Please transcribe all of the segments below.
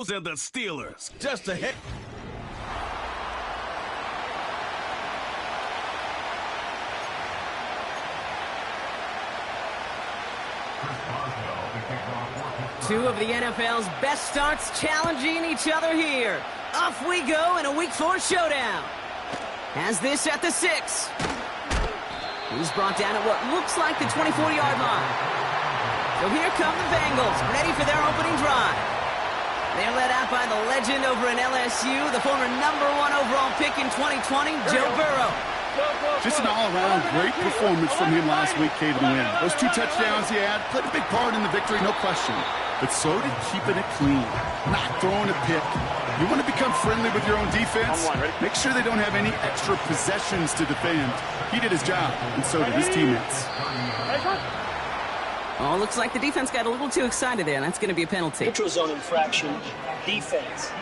And the Steelers just ahead. Two of the NFL's best starts challenging each other here. Off we go in a Week 4 showdown. Has this at the 6. He's brought down at what looks like the 24-yard line. So here come the Bengals, ready for their opening drive. They're led out by the legend over in LSU, the former #1 overall pick in 2020, Joe Burrow. Just an all-around great performance from him last week, came to win. Those 2 touchdowns he had played a big part in the victory, no question. But so did keeping it clean, not throwing a pick. You want to become friendly with your own defense? Make sure they don't have any extra possessions to defend. He did his job, and so did his teammates. Oh, looks like the defense got a little too excited there, and that's going to be a penalty. Neutral zone infraction, defense.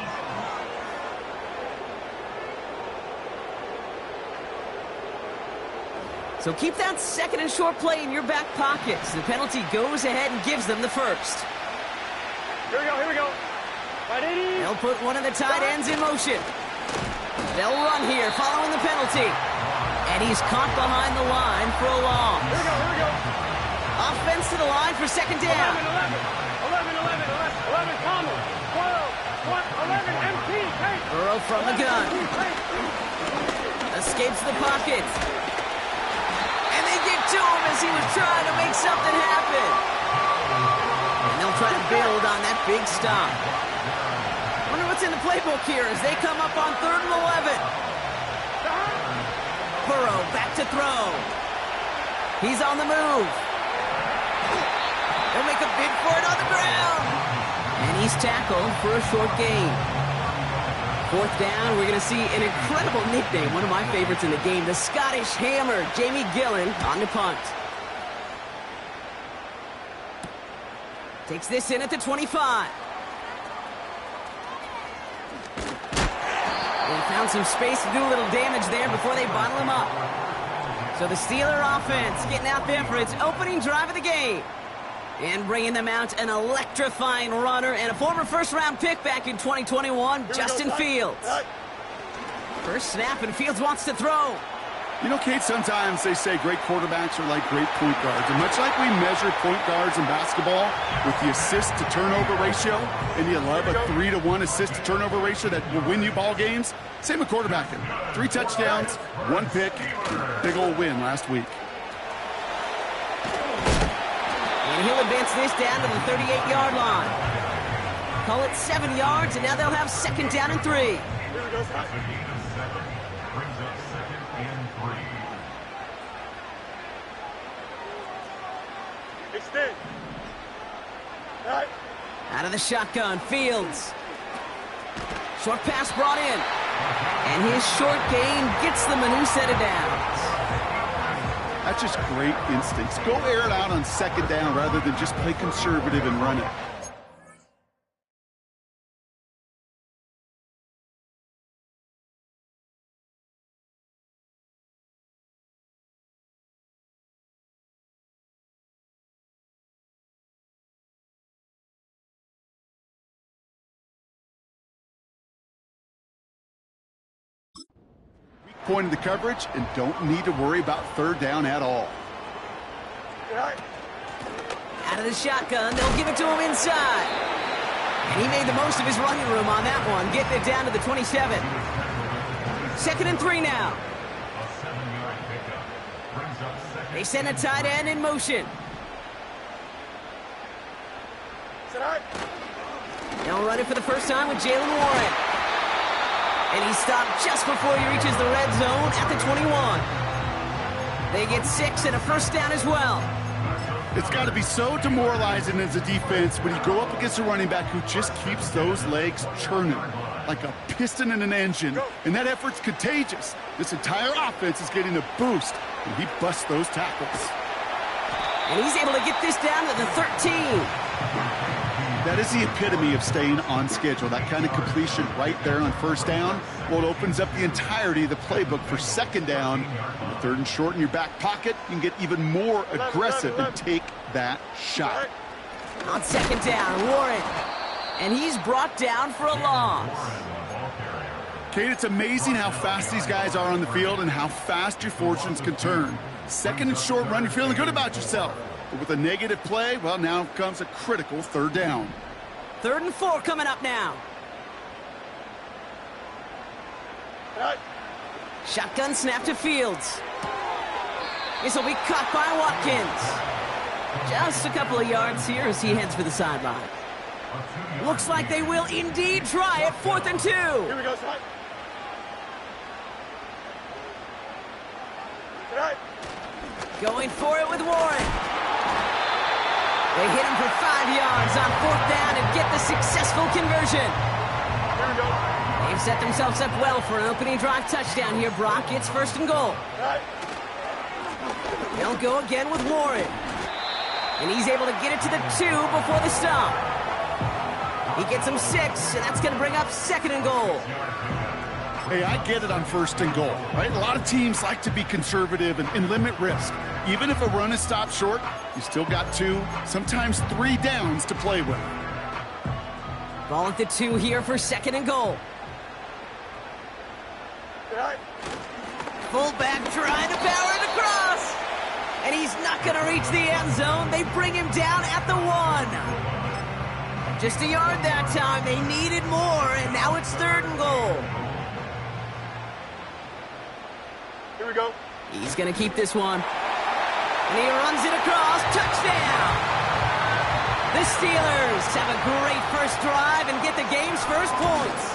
So keep that second and short play in your back pockets. The penalty goes ahead and gives them the first. Here we go. They'll put one of the tight ends in motion. They'll run here following the penalty. And he's caught behind the line for a loss. Here we go. Offense to the line for second down. 11, comma, 12, 11, empty, take. Burrow from the gun. Escapes the pocket. And they get to him as he was trying to make something happen. And they'll try to build on that big stop. Wonder what's in the playbook here as they come up on 3rd and 11. Burrow back to throw. He's on the move. They'll make a bid for it on the ground. And he's tackled for a short gain. 4th down, we're going to see an incredible nickname, one of my favorites in the game, the Scottish Hammer, Jamie Gillen on the punt. Takes this in at the 25. They found some space to do a little damage there before they bottle him up. So the Steeler offense getting out there for its opening drive of the game. And bringing them out an electrifying runner and a former first-round pick back in 2021, Justin Fields. First snap, and Fields wants to throw. You know, Kate, sometimes they say great quarterbacks are like great point guards. And much like we measure point guards in basketball with the assist-to-turnover ratio, and you love a 3-to-1 assist-to-turnover ratio that will win you ball games, same with quarterbacking. 3 touchdowns, 1 pick, big old win last week. And he'll advance this down to the 38-yard line. Call it 7 yards, and now they'll have 2nd down and 3. Here we go. Extend. Right. Out of the shotgun, Fields. Short pass brought in. And his short gain gets them a new set of downs. That's just great instincts. Go air it out on 2nd down rather than just play conservative and run it. Point of the coverage and don't need to worry about 3rd down at all. Out of the shotgun, they'll give it to him inside. And he made the most of his running room on that one, getting it down to the 27. 2nd and 3 now. They send a tight end in motion. They'll run it for the first time with Jalen Warren. And he stopped just before he reaches the red zone at the 21. They get 6 and a first down as well. It's got to be so demoralizing as a defense when you go up against a running back who just keeps those legs churning like a piston in an engine. And that effort's contagious. This entire offense is getting a boost, and he busts those tackles. And he's able to get this down to the 13. That is the epitome of staying on schedule. That kind of completion right there on 1st down. Well, it opens up the entirety of the playbook for 2nd down. On the 3rd and short in your back pocket, you can get even more aggressive and take that shot. On 2nd down, Warren. And he's brought down for a loss. Kate, it's amazing how fast these guys are on the field and how fast your fortunes can turn. Second and short run, you're feeling good about yourself. But with a negative play, well, now comes a critical third down. 3rd and 4 coming up now. Shotgun snap to Fields. This will be caught by Watkins. Just a couple of yards here as he heads for the sideline. Looks like they will indeed try it. 4th and 2. Here we go, son. Going for it with Warren. They hit him for 5 yards on 4th down and get the successful conversion. Here we go. They've set themselves up well for an opening drive touchdown here, Brock. It's 1st and goal. They'll go again with Warren. And he's able to get it to the 2 before the stop. He gets him 6, and that's going to bring up 2nd and goal. Hey, I get it on 1st and goal, right? A lot of teams like to be conservative and limit risk. Even if a run is stopped short, you still got 2, sometimes 3 downs to play with. Ball at the 2 here for 2nd and goal. Fullback trying to power it across. And he's not going to reach the end zone. They bring him down at the 1. Just a yard that time. They needed more, and now it's 3rd and goal. Here we go. He's going to keep this one. And he runs it across. Touchdown! The Steelers have a great first drive and get the game's first points.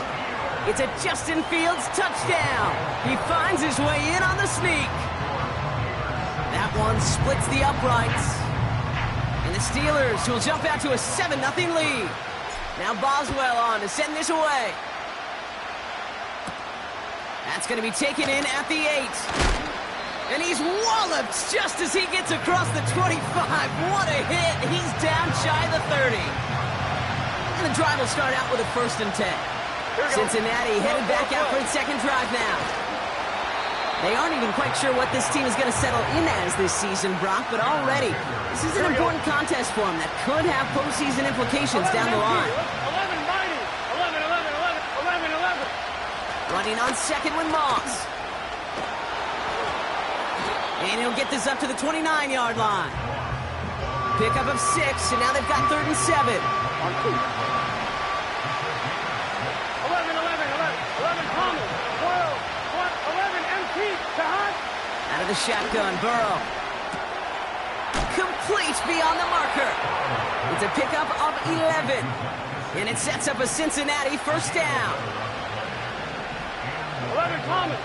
It's a Justin Fields touchdown. He finds his way in on the sneak. That one splits the uprights. And the Steelers will jump out to a 7-0 lead. Now Boswell on to send this away. That's going to be taken in at the 8. And he's walloped just as he gets across the 25. What a hit. He's down shy of the 30. And the drive will start out with a 1st and 10. Cincinnati headed back out for its 2nd drive now. They aren't even quite sure what this team is going to settle in as this season, Brock, but already this is an important contest for them that could have postseason implications down the line. 11, 11. Running on 2nd with Moss. And he'll get this up to the 29-yard line. Pickup of 6, and now they've got 3rd and 7. 11, Thomas, 12, 11, MT, Tahan. Out of the shotgun, Burrow. Complete beyond the marker. It's a pickup of 11. And it sets up a Cincinnati 1st down. 11, Thomas.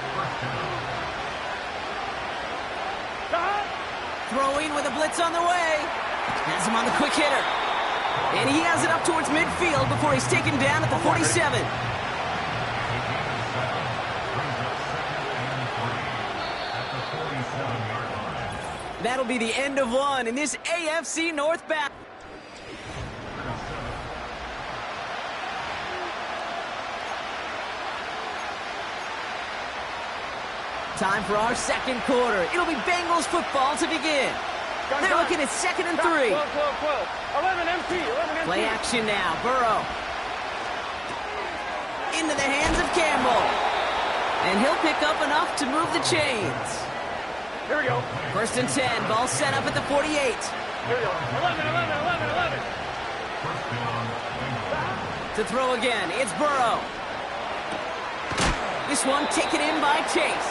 Tahan. Throwing with a blitz on the way. Has him on the quick hitter. And he has it up towards midfield before he's taken down at the 47. That'll be the end of one in this AFC North battle. Time for our 2nd quarter. It'll be Bengals football to begin. They're looking at 2nd and 3. 12. 11, MT, 11, MT. Play action now. Burrow. Into the hands of Campbell. And he'll pick up enough to move the chains. Here we go. 1st and 10. Ball set up at the 48. Here we go. 11. To throw again, it's Burrow. This one taken in by Chase.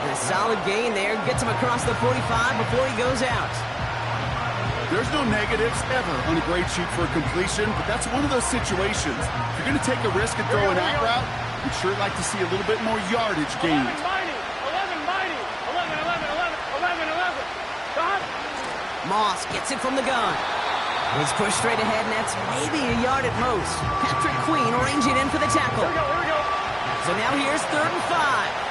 And a solid gain there. Gets him across the 45 before he goes out. There's no negatives ever on a grade sheet for a completion, but that's one of those situations. If you're going to take a risk and throw an out route, you'd sure like to see a little bit more yardage gained. 11, mighty. 11. Tahan. Moss gets it from the gun. It's pushed straight ahead, and that's maybe a yard at most. Patrick Queen arranging in for the tackle. Here we go. So now here's 3rd and 5.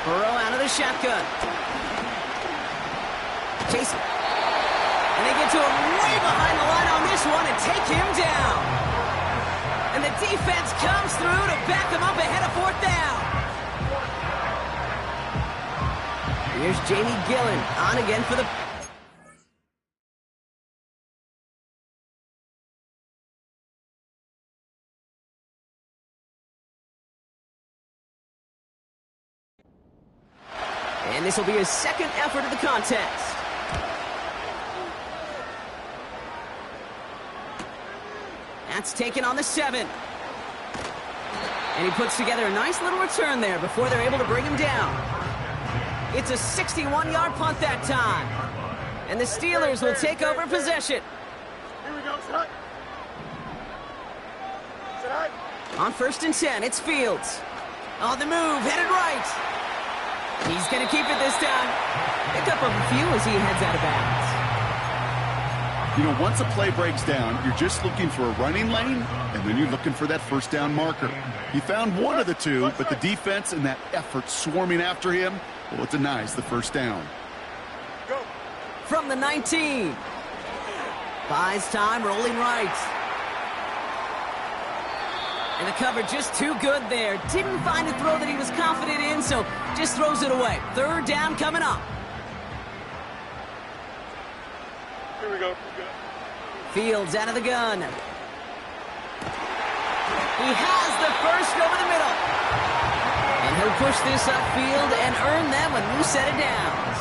Burrow out of the shotgun. Chase. And they get to him way behind the line on this one and take him down. And the defense comes through to back him up ahead of 4th down. Here's Jamie Gillen on again for the And this will be his second effort of the contest. That's taken on the 7. And he puts together a nice little return there before they're able to bring him down. It's a 61-yard punt that time. And the Steelers will take over possession. Here we go, son. Set. On 1st and 10, it's Fields. On the move, headed right. He's going to keep it this time. Pick up a few as he heads out of bounds. You know, once a play breaks down, you're just looking for a running lane, and then you're looking for that first down marker. He found one of the two, but the defense and that effort swarming after him, well, it denies the first down. Go. From the 19. Buys time, rolling right. And the cover just too good there. Didn't find a throw that he was confident in, so just throws it away. 3rd down coming up. Here we go. Fields out of the gun. He has the first over the middle. And he'll push this upfield and earn them a new set of downs.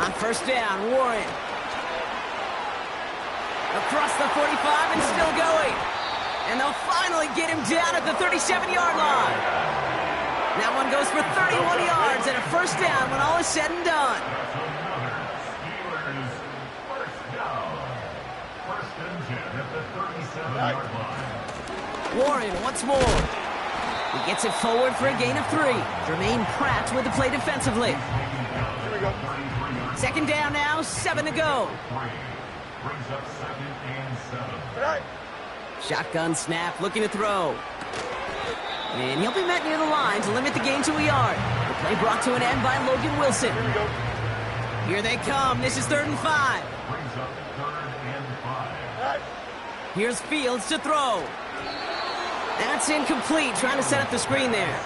On 1st down, Warren. Across the 45 and still going. And they'll finally get him down at the 37-yard line. That one goes for 31 yards and a first down when all is said and done. Warren once more. He gets it forward for a gain of 3. Jermaine Pratt with the play defensively. Here we go. 2nd down now, 7 to go. Set. Shotgun snap, looking to throw. And he'll be met near the line to limit the gain to a yard. The play brought to an end by Logan Wilson. Here we go. Here they come. This is 3rd and 5. Set. Here's Fields to throw. That's incomplete, trying to set up the screen there.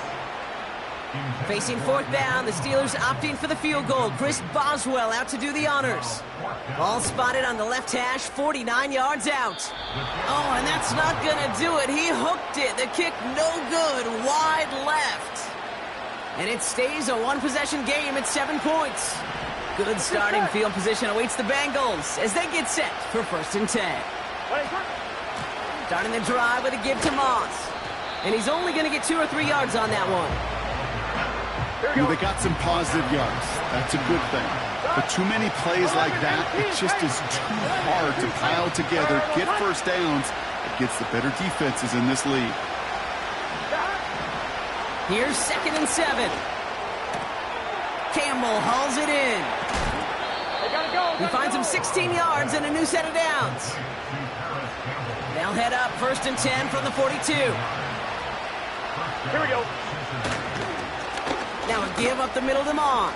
Facing 4th down, the Steelers opting for the field goal. Chris Boswell out to do the honors. Ball spotted on the left hash, 49 yards out. Oh, and that's not going to do it. He hooked it. The kick no good, wide left. And it stays a one-possession game at 7 points. Good starting field position awaits the Bengals as they get set for 1st and 10. Starting the drive with a give to Moss. And he's only going to get 2 or 3 yards on that one. You know, they got some positive yards. That's a good thing. But too many plays like that, it just is too hard to pile together, get first downs against the better defenses in this league. Here's 2nd and 7. Campbell hauls it in. He finds him 16 yards and a new set of downs. They'll head up 1st and 10 from the 42. Here we go. Now a give up the middle to Moss.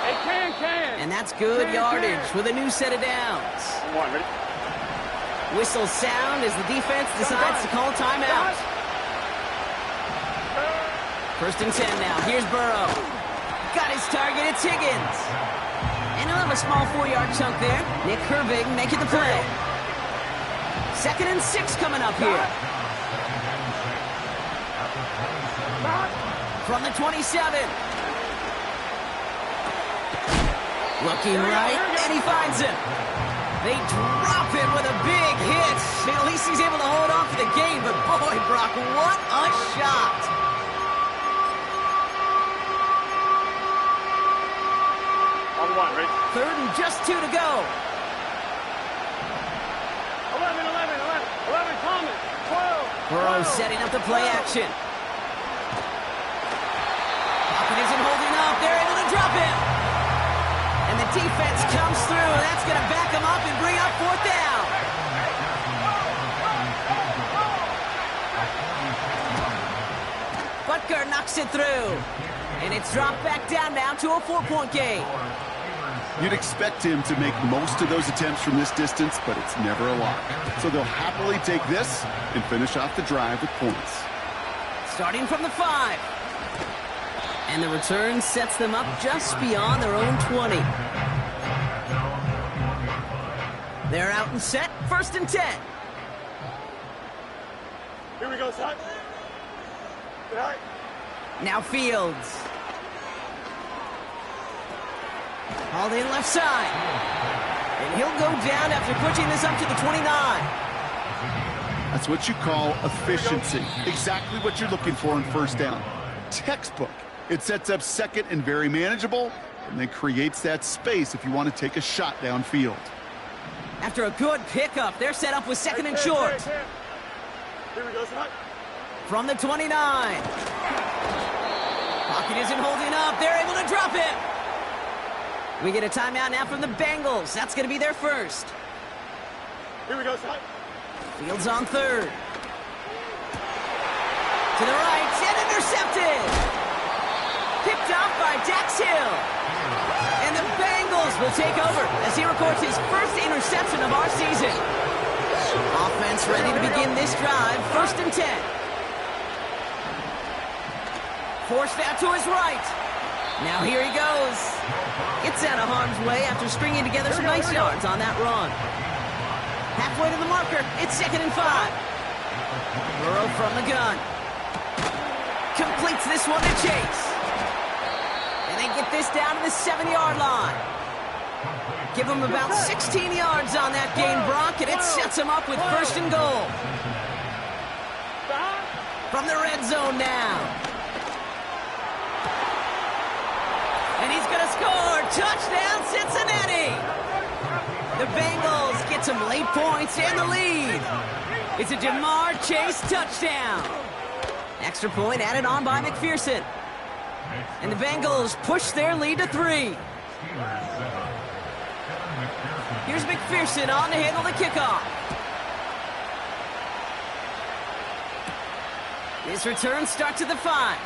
Hey, can. And that's good yardage with a new set of downs. One, ready? Whistles sound as the defense decides to call timeout. 1st and 10 now. Here's Burrow. Got his target. It's Higgins. And he'll have a small 4-yard chunk there. Nick Herbig making the play. 2nd and 6 coming up here. From the 27. Looking right, and he finds him. They drop him with a big hit. At least he's able to hold on for the game, but boy, Brock, what a shot. On 1, ready? 3rd and just 2 to go. 11, Thomas, 12. Burrow setting up the play action. Pocket isn't holding up. They're able to drop him. And the defense comes through. That's going to back him up and bring up 4th down. Butker knocks it through. And it's dropped back down now to a 4-point game. You'd expect him to make most of those attempts from this distance, but it's never a lot. So they'll happily take this and finish off the drive with points. Starting from the 5. And the return sets them up just beyond their own 20. They're out and set, 1st and 10. Here we go, son. Good night. Now Fields. Hauled in left side. And he'll go down after pushing this up to the 29. That's what you call efficiency. Exactly what you're looking for in first down. Textbook. It sets up second and very manageable, and then creates that space if you want to take a shot downfield. After a good pickup, they're set up with second and short. Here we go, son. From the 29. Pocket isn't holding up. They're able to drop it. We get a timeout now from the Bengals. That's going to be their first. Here we go, son. Fields on third. To the right, and intercepted. Picked off by Dax Hill. And the Bengals will take over as he records his first interception of our season. Offense ready to begin this drive, 1st and 10. Forced out to his right. Now here he goes. Gets out of harm's way after stringing together some nice yards on that run. Halfway to the marker, it's 2nd and 5. Burrow from the gun. Completes this one to Chase. And they get this down to the 7-yard line. Give him about 16 yards on that gain, Brock, and it sets him up with 1st and goal. From the red zone now. And he's going to score. Touchdown, Cincinnati. The Bengals get some late points and the lead. It's a Jamar Chase touchdown. Extra point added on by McPherson. And the Bengals push their lead to 3. Here's McPherson on to handle the kickoff. This return starts at the 5.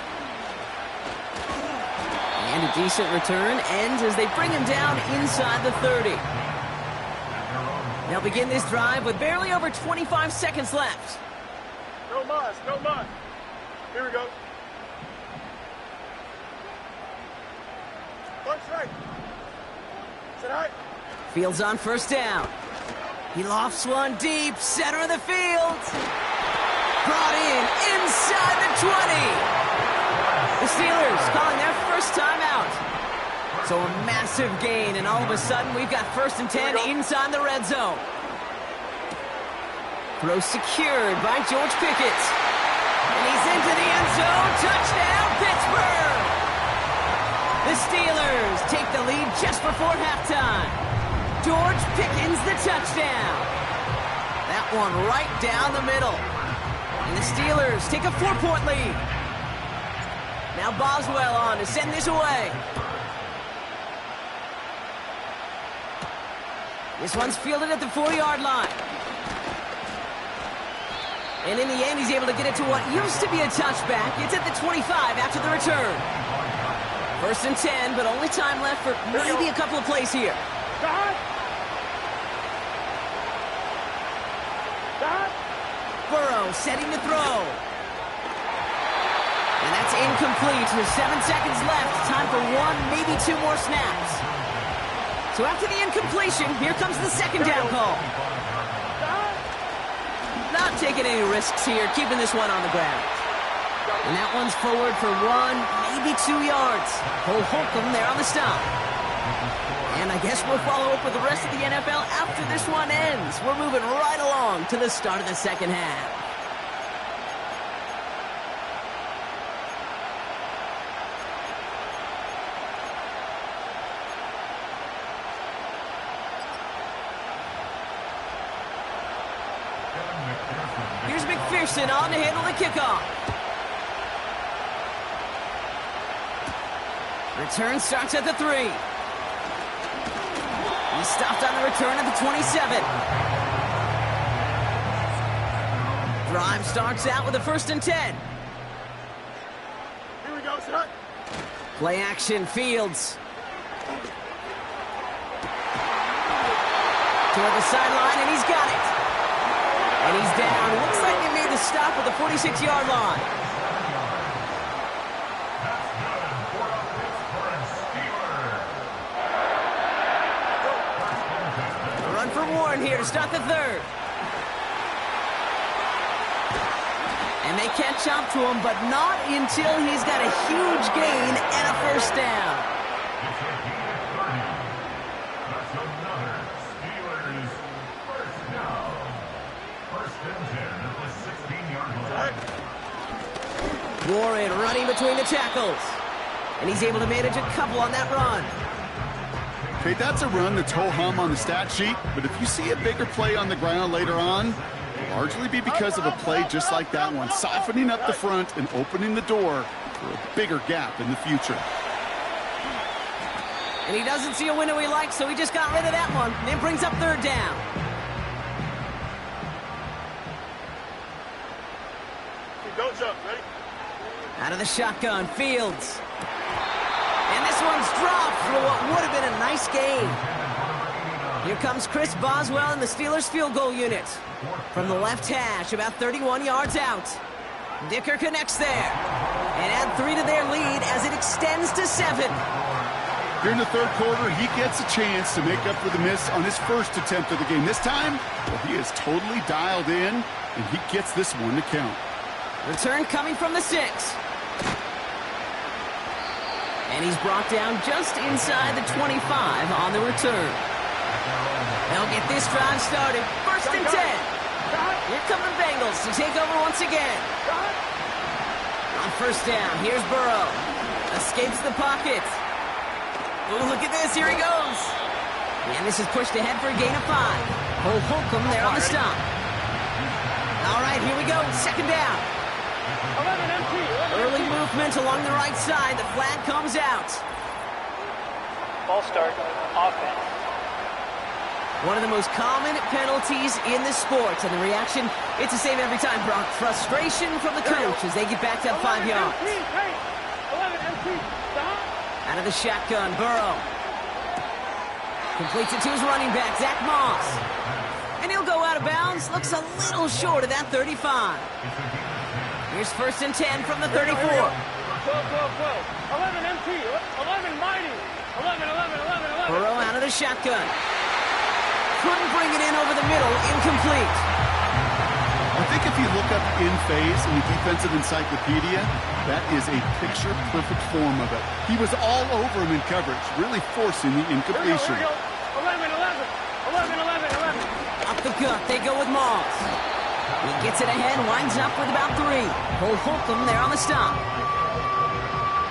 And a decent return ends as they bring him down inside the 30. They'll begin this drive with barely over 25 seconds left. No muss, no muss. Here we go. Punch right. Sit high. Fields on 1st down. He lofts one deep, center of the field. Brought in inside the 20. The Steelers calling their first timeout. So a massive gain, and all of a sudden we've got 1st and 10 inside the red zone. Throw secured by George Pickett. And he's into the end zone. Touchdown, Pittsburgh! The Steelers take the lead just before halftime. George Pickens the touchdown. That one right down the middle. And the Steelers take a 4-point lead. Now Boswell on to send this away. This one's fielded at the 4-yard line. And in the end, he's able to get it to what used to be a touchback. It's at the 25 after the return. 1st and 10, but only time left for maybe a couple of plays here. Burrow setting to throw. And that's incomplete. There's 7 seconds left. Time for 1, maybe 2 more snaps. So after the incompletion, here comes the 2nd down call. Not taking any risks here, keeping this one on the ground. And that one's forward for 1, maybe 2 yards. Cole Holcomb there on the stop. And I guess we'll follow up with the rest of the NFL after this one ends. We're moving right along to the start of the 2nd half. Here's McPherson on to handle the kickoff. Return starts at the 3. He stopped on the return at the 27. Drive starts out with a 1st and 10. Here we go, son. Play action, Fields. Toward the sideline, and he's got it. And he's down. Looks like they made the stop at the 46-yard line. A run for Warren here to start the 3rd. And they catch up to him, but not until he's got a huge gain and a first down. Warren running between the tackles. And he's able to manage a couple on that run. Okay, that's a run that's ho-hum on the stat sheet, but if you see a bigger play on the ground later on, it'll largely be because of a play just like that one, softening up the front and opening the door for a bigger gap in the future. And he doesn't see a window he likes, so he just got rid of that one. And it brings up third down. Don't jump, ready? Out of the shotgun, Fields. And this one's dropped for what would have been a nice gain. Here comes Chris Boswell in the Steelers field goal unit. From the left hash, about 31 yards out. Dicker connects there. And add 3 to their lead as it extends to 7. Here in the third quarter, he gets a chance to make up for the miss on his first attempt of the game. This time, well, he is totally dialed in, and he gets this one to count. Return coming from the 6. And he's brought down just inside the 25 on the return. They'll get this drive started. First and 10. Here come the Bengals to take over once again. On first down, here's Burrow. Escapes the pocket. Ooh, look at this. Here he goes. And this is pushed ahead for a gain of 5. Holcomb there on the stop. All right, here we go. Second down. 11 empty. Early movement along the right side. The flag comes out. Ball start, offense. One of the most common penalties in the sport. And the reaction, it's the same every time, Brock. Frustration from the coach as they get back up 5 yards. 11 empty. Stop. Out of the shotgun, Burrow. Completes it to his running back, Zach Moss. And he'll go out of bounds. Looks a little short of that 35. Here's first and 10 from the 34. 12. 11 empty. 11 mighty. 11. Burrow out of the shotgun. Couldn't bring it in over the middle. Incomplete. I think if you look up in phase in the defensive encyclopedia, that is a picture-perfect form of it. He was all over him in coverage, really forcing the incompletion. Here we go. 11. Up the gut, they go with Moss. He gets it ahead, winds up with about 3. Holcomb there on the stop.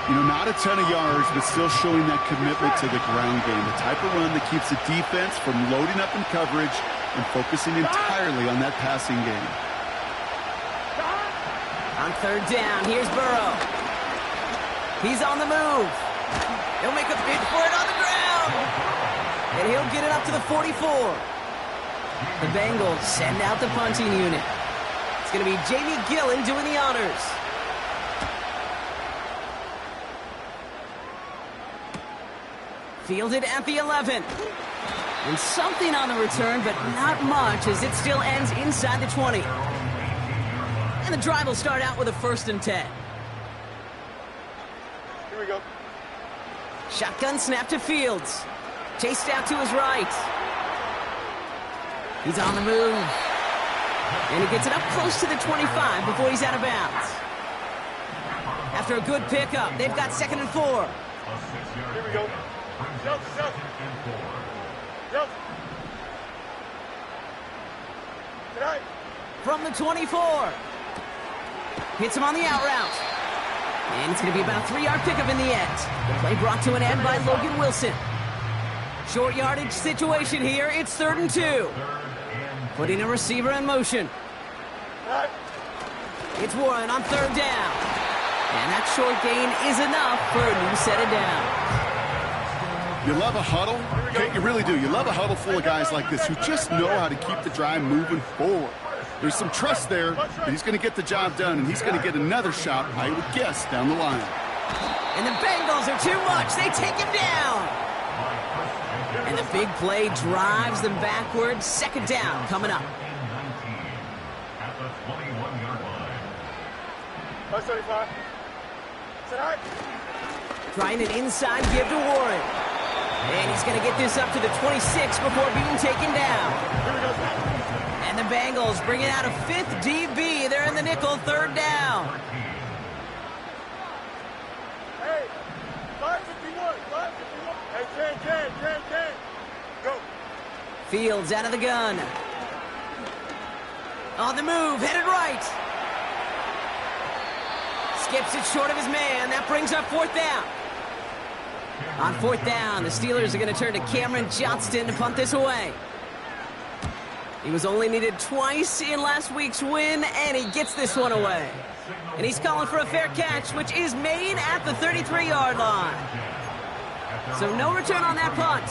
You know, not a ton of yards, but still showing that commitment to the ground game. The type of run that keeps the defense from loading up in coverage and focusing entirely on that passing game. On third down, here's Burrow. He's on the move. He'll make a bid for it on the ground. And he'll get it up to the 44. The Bengals send out the punting unit. It's going to be Jamie Gillen doing the honors. Fielded at the 11. And something on the return, but not much as it still ends inside the 20. And the drive will start out with a first and 10. Here we go. Shotgun snap to Fields. Chased out to his right. He's on the move. And he gets it up close to the 25 before he's out of bounds. After a good pickup, they've got 2nd and 4. Here we go. Jump. Tonight. From the 24. Hits him on the out route. And it's going to be about a 3-yard pickup in the end. The play brought to an end by Logan Wilson. Short yardage situation here. It's 3rd and 2. Putting a receiver in motion. It's Warren on 3rd down. And that short gain is enough for a new set of downs. You love a huddle. Okay, you really do. You love a huddle full of guys like this who just know how to keep the drive moving forward. There's some trust there that he's going to get the job done, and he's going to get another shot, I would guess, down the line. And the Bengals are too much. They take him down. And the big play drives them backwards. 2nd down coming up. That's 35. Tonight. Trying an inside give to Warren. And he's going to get this up to the 26 before being taken down. And the Bengals bring it out a fifth DB. They're in the nickel, third down. Hey, 551, 551. Hey, 10. Go. Fields out of the gun. On the move, headed right. Skips it short of his man. That brings up fourth down. On fourth down, the Steelers are going to turn to Cameron Johnston to punt this away. He was only needed twice in last week's win, and he gets this one away. And he's calling for a fair catch, which is made at the 33-yard line. So no return on that punt.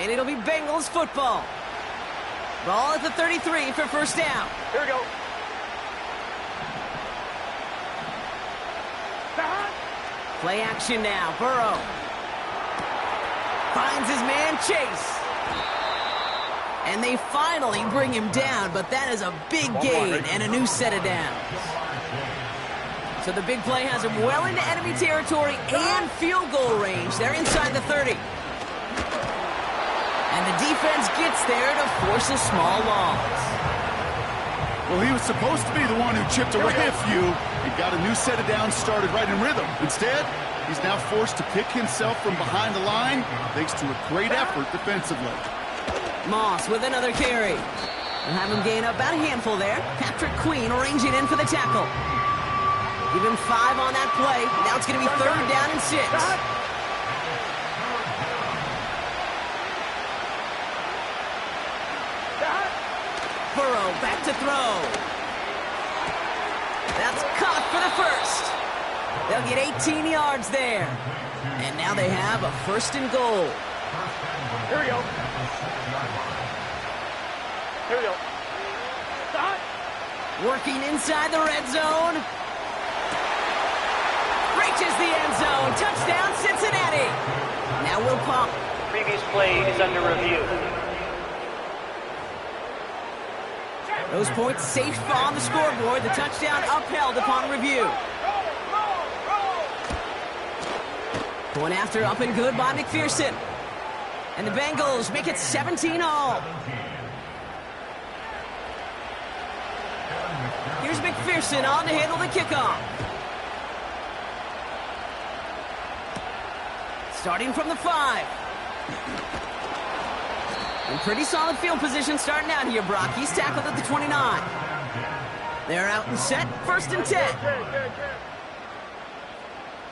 And it'll be Bengals football. Ball at the 33 for first down. Here we go. Play action now. Burrow finds his man Chase. And they finally bring him down, but that is a big gain and a new set of downs. So the big play has him well into enemy territory and field goal range. They're inside the 30. And the defense gets there to force a small loss. Well, he was supposed to be the one who chipped away a few and got a new set of downs started right in rhythm. Instead, he's now forced to pick himself from behind the line thanks to a great effort defensively. Moss with another carry. We'll have him gain up about a handful there. Patrick Queen ranging in for the tackle. Give him 5 on that play. Now it's going to be third down and 6. Burrow back to throw. That's caught for the first. They'll get 18 yards there. And now they have a first and goal. Here we go. Here we go. Working inside the red zone. Reaches the end zone. Touchdown, Cincinnati. Now we'll pump. Previous play is under review. Those points safe on the scoreboard. The touchdown upheld upon review. Going after up and good by McPherson. And the Bengals make it 17 all. Here's McPherson on to handle the kickoff. Starting from the 5. In pretty solid field position starting out here, Brock. He's tackled at the 29. They're out and set, first and 10.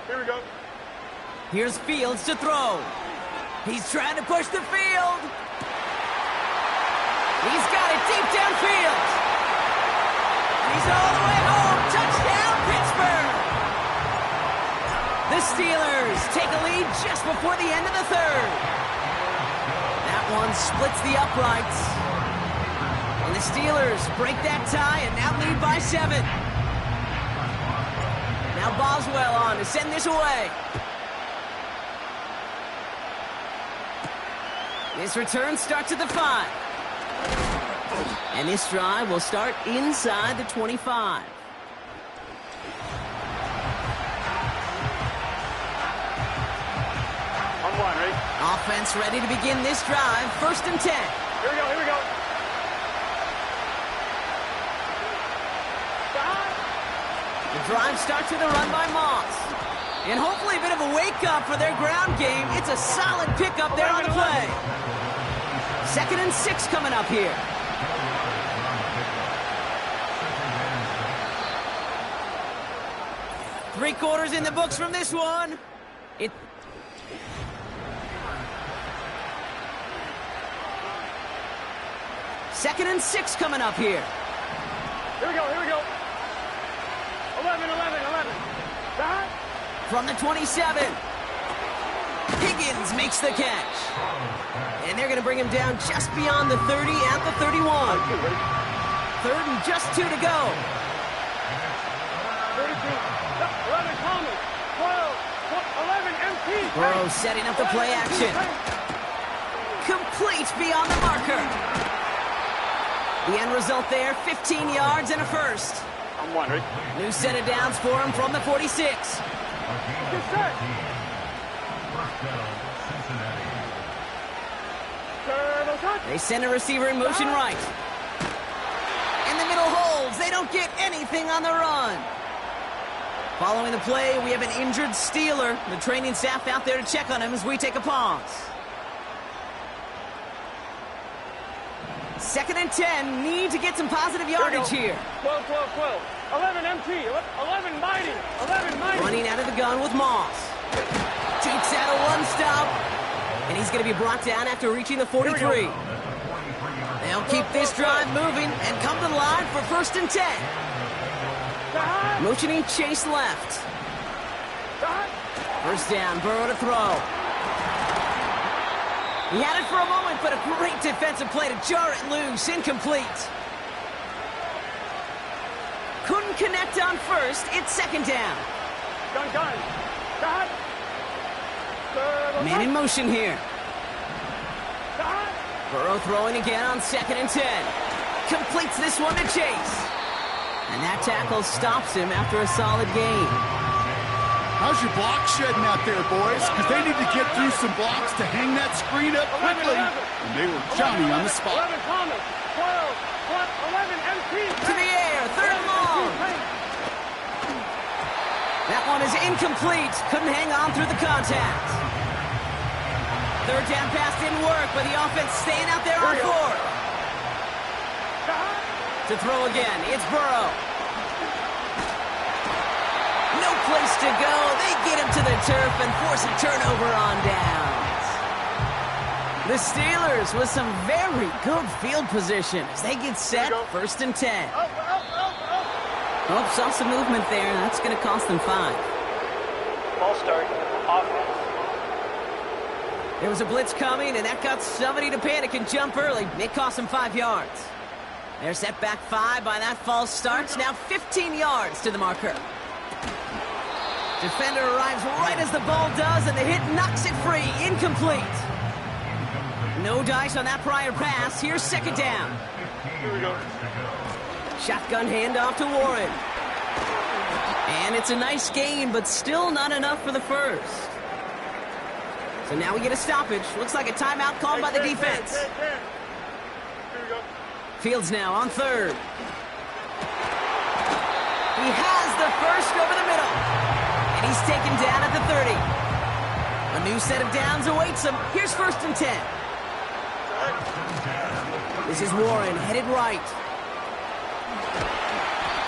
Here we go. Here's Fields to throw. He's trying to push the field. He's got it deep downfield. He's all the way home. Touchdown, Pittsburgh. The Steelers take a lead just before the end of the third. That one splits the uprights. And the Steelers break that tie and now lead by 7. Now Boswell on to send this away. This return starts at the 5. And this drive will start inside the 25. On one, ready? Offense ready to begin this drive. First and 10. Here we go, here we go. The drive starts with a run by Moss. And hopefully a bit of a wake-up for their ground game. It's a solid pickup there on the play. Second and 6 coming up here. Three quarters in the books from this one. Second and 6 coming up here. Here we go, here we go. 11. Stop. From the 27. Higgins makes the catch. And they're going to bring him down just beyond the 30 at the 31. Third and just 2 to go. 32. 11 Thomas. 12. 11 MP. Burrow setting up the play action. Complete beyond the marker. The end result there, 15 yards and a first. I'm one, ready? New set of downs for him from the 46. They send a receiver in motion right. holds. They don't get anything on the run. Following the play, we have an injured Steeler. The training staff out there to check on him as we take a pause. 2nd and 10. Need to get some positive yardage here. 12, 12, 12. 11 MT. 11 mighty. 11 mighty. Running out of the gun with Moss. Takes out a one-stop. And he's going to be brought down after reaching the 43. They'll keep this drive moving and come to the line for 1st and 10. Motioning Chase left. 1st down, Burrow to throw. He had it for a moment, but a great defensive play to jar it loose. Incomplete. Couldn't connect on 1st. It's 2nd down. Gun. Man in motion here. Burrow throwing again on 2nd and 10. Completes this one to Chase. And that tackle stops him after a solid gain. How's your block shedding out there, boys? Because they need to get through some blocks to hang that screen up quickly. And they were Johnny on the spot. 11 Thomas. 12, 11 MT. To the air, 3rd and long. That one is incomplete. Couldn't hang on through the contact. 3rd down pass didn't work, but the offense staying out there on 4th. To throw again, it's Burrow. No place to go. They get him to the turf and force a turnover on downs. The Steelers with some very good field position as they get set, 1st and 10. Oh, saw some movement there. That's going to cost them 5. Ball start. Offense. There was a blitz coming, and that got somebody to panic and jump early. It cost them 5 yards. They're set back 5 by that false start. Now 15 yards to the marker. Defender arrives right as the ball does, and the hit knocks it free. Incomplete. No dice on that prior pass. Here's 2nd down. Here we go. Shotgun handoff to Warren. And it's a nice gain, but still not enough for the 1st. So now we get a stoppage. Looks like a timeout called by the defense. Here we go. Fields now on 3rd. He has the 1st over the middle. And he's taken down at the 30. A new set of downs awaits him. Here's 1st and 10. This is Warren headed right.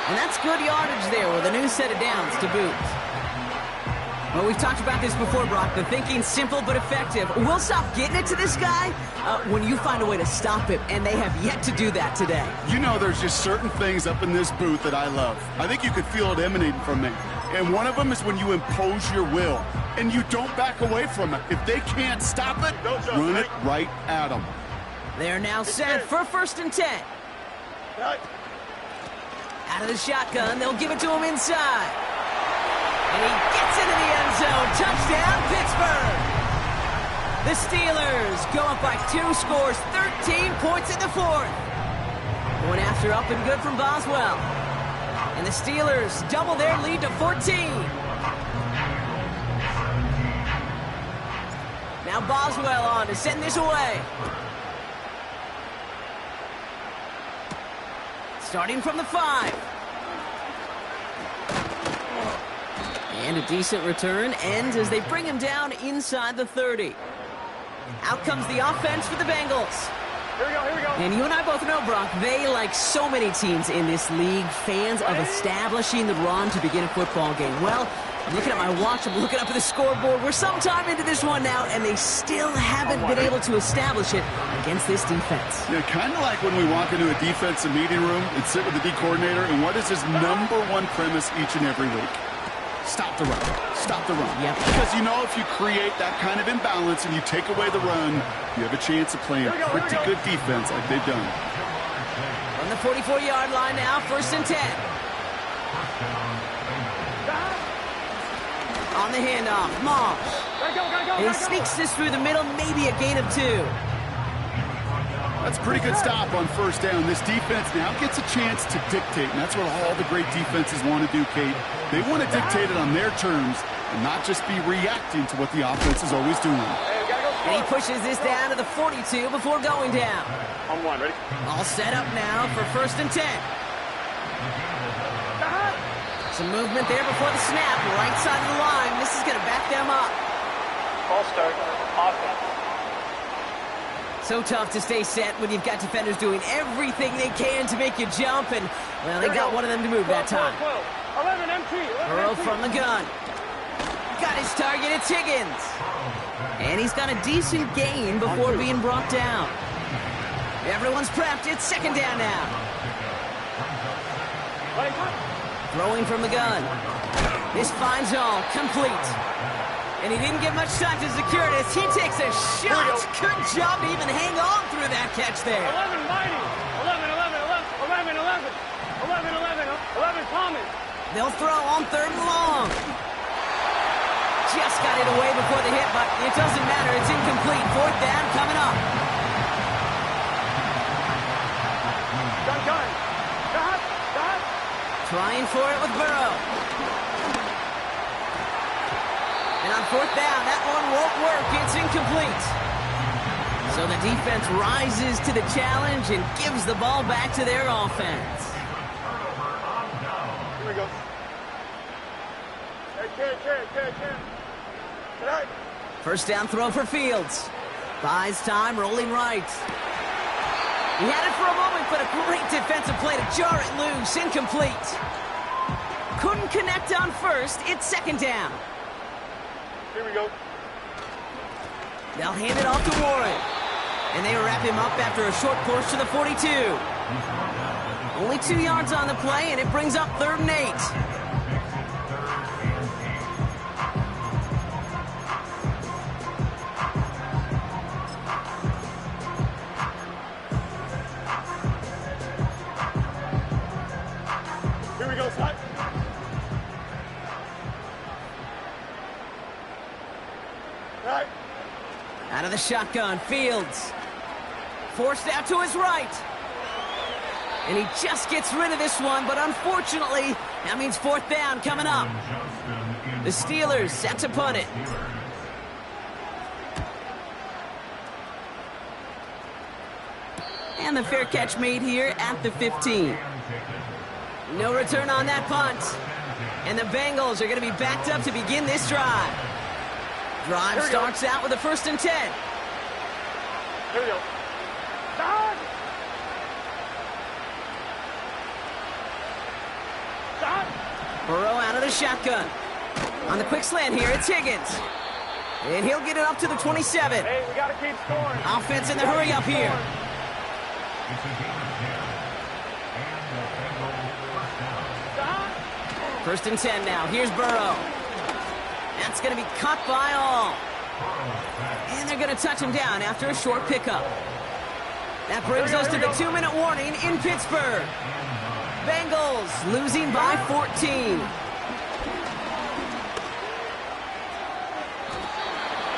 And that's good yardage there with a new set of downs to boot. Well, we've talked about this before, Brock. The thinking's simple but effective. We'll stop getting it to this guy when you find a way to stop him, and they have yet to do that today. You know, there's just certain things up in this booth that I love. I think you could feel it emanating from me. And one of them is when you impose your will, and you don't back away from it. If they can't stop it, run it right at them. They're now set for 1st and 10. Out of the shotgun, they'll give it to him inside. And he gets into the end zone. Touchdown, Pittsburgh. The Steelers go up by 2 scores, 13 points in the 4th. Going after up and good from Boswell. And the Steelers double their lead to 14. Now Boswell on to send this away. Starting from the 5. And a decent return ends as they bring him down inside the 30. Out comes the offense for the Bengals. Here we go. And you and I both know, Brock, they, like so many teams in this league, fans of establishing the run to begin a football game. Well, I'm looking at my watch, I'm looking up at the scoreboard. We're sometime into this one now, and they still haven't been able to establish it against this defense. Yeah, kind of like when we walk into a defensive meeting room and sit with the D coordinator, and what is his #1 premise each and every week? Stop the run. Stop the run. Yep. Because you know if you create that kind of imbalance and you take away the run, you have a chance of playing pretty good defense like they've done. On the 44-yard line now, 1st and 10. On the handoff, Moss. And he sneaks this through the middle, maybe a gain of 2. That's a pretty good stop on 1st down. This defense now gets a chance to dictate, and that's what all the great defenses want to do, Kate. They want to dictate it on their terms and not just be reacting to what the offense is always doing. And he pushes this down to the 42 before going down. On 1, ready? All set up now for 1st and 10. Some movement there before the snap. Right side of the line. This is going to back them up. False start. Offense. So tough to stay set when you've got defenders doing everything they can to make you jump, and, well, they got one of them to move that time. 11 MT. Burrow from the gun. Got his target, it's Higgins. And he's got a decent gain before being brought down. Everyone's prepped, it's second down now. Throwing from the gun. This finds all, complete. And he didn't get much time to secure it as he takes a shot. Good job to even hang on through that catch there. 11 Mighty. 11 Thomas. They'll throw on third and long. Just got it away before the hit, but it doesn't matter. It's incomplete. Fourth down coming up. Gun. Trying for it with Burrow. And on fourth down, that one won't work. It's incomplete. So the defense rises to the challenge and gives the ball back to their offense. Here we go. Hey. First down throw for Fields. Buys time, rolling right. He had it for a moment, but a great defensive play to jar it loose. Incomplete. Couldn't connect on first. It's second down. Here we go. They'll hand it off to Warren. And they wrap him up after a short push to the 42. Only 2 yards on the play, and it brings up 3rd and 8. Here we go, Scott. Right. Out of the shotgun, Fields. Forced out to his right. And he just gets rid of this one, but unfortunately, that means fourth down coming up. The Steelers set to punt it. And the fair catch made here at the 15. No return on that punt. And the Bengals are going to be backed up to begin this drive. Drive starts out with a 1st and 10. Here we go. Stop! Burrow out of the shotgun. On the quick slant here, it's Higgins. And he'll get it up to the 27. Hey, we got to keep scoring. Offense in the hurry up here. First and 10 now. Here's Burrow. That's going to be cut by all. And they're going to touch him down after a short pickup. That brings us to the 2-minute warning in Pittsburgh. Bengals losing by 14.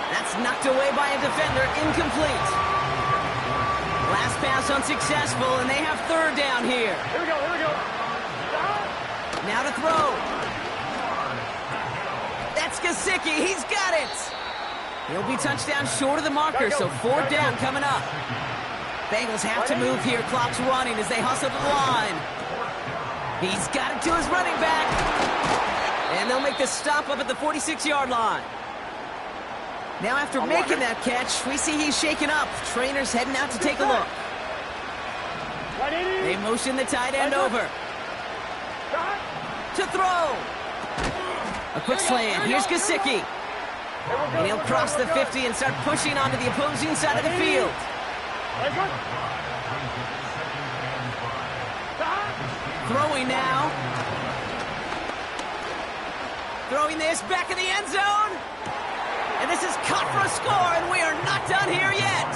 That's knocked away by a defender, incomplete. Last pass unsuccessful, and they have 3rd down here. Here we go. Now to throw. That's Gesicki. He's got it. He'll be touchdown short of the marker, so 4th down coming up. Bengals have to move here. Clock's running as they hustle the line. He's got it to his running back. And they'll make the stop up at the 46-yard line. Now after making that catch, we see he's shaken up. Trainer's heading out to take a look. They motion the tight end over. To throw. A quick slant. Here's Gesicki. And he'll cross the 50 and start pushing onto the opposing side of the field. Throwing now. Throwing this back in the end zone. And this is cut for a score, and we are not done here yet.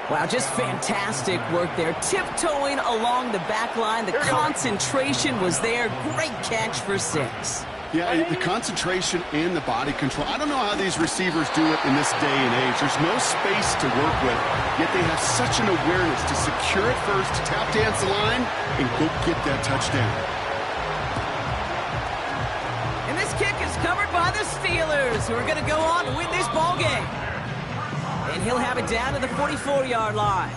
Wow, just fantastic work there. Tiptoeing along the back line. The concentration was there. Great catch for 6. Yeah, the concentration and the body control. I don't know how these receivers do it in this day and age. There's no space to work with, yet they have such an awareness to secure it first, to tap dance the line, and go get that touchdown. And this kick is covered by the Steelers, who are going to go on to win this ball game. And he'll have it down to the 44-yard line.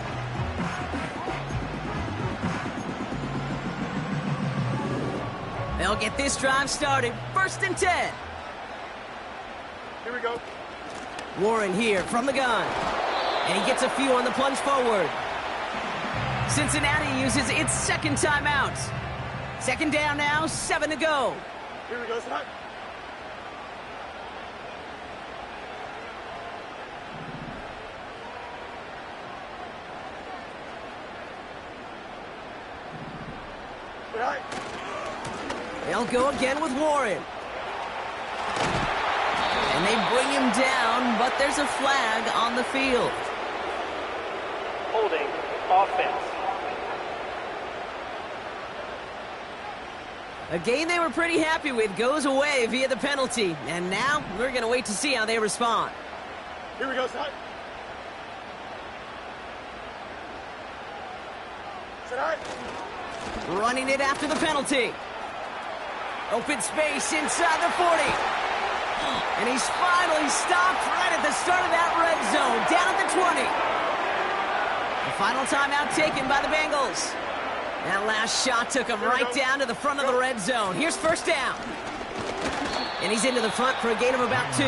They'll get this drive started. 1st and 10. Here we go. Warren here from the gun. And he gets a few on the plunge forward. Cincinnati uses its 2nd timeout. 2nd down now, 7 to go. Here we go, son. Right. They'll go again with Warren. And they bring him down, but there's a flag on the field. Holding offense. A game they were pretty happy with goes away via the penalty. And now we're going to wait to see how they respond. Here we go, son. Tonight. Running it after the penalty. Open space inside the 40. And he's finally stopped right at the start of that red zone, down at the 20. The final timeout taken by the Bengals. That last shot took him right down to the front of the red zone. Here's 1st down. And he's into the front for a gain of about 2.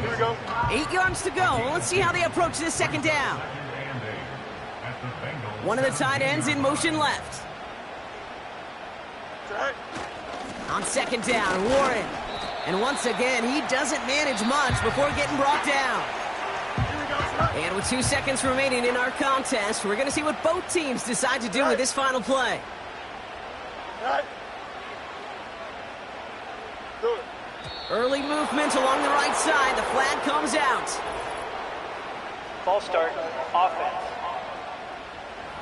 Here we go. 8 yards to go. Let's see how they approach this 2nd down. One of the tight ends in motion left. Tonight. On 2nd down, Warren. And once again, he doesn't manage much before getting brought down. Here we go, tonight. And with 2 seconds remaining in our contest, we're going to see what both teams decide to do with this final play. Tonight. Do it. Early movement along the right side. The flag comes out. False start. Offense.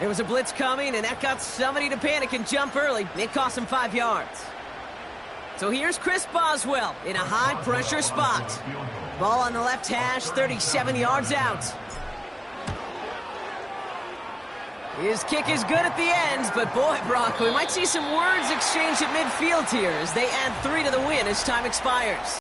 There was a blitz coming, and that got somebody to panic and jump early. It cost him 5 yards. So here's Chris Boswell in a high-pressure spot. Ball on the left hash, 37 yards out. His kick is good at the end, but boy, Brock, we might see some words exchanged at midfield here as they add 3 to the win as time expires.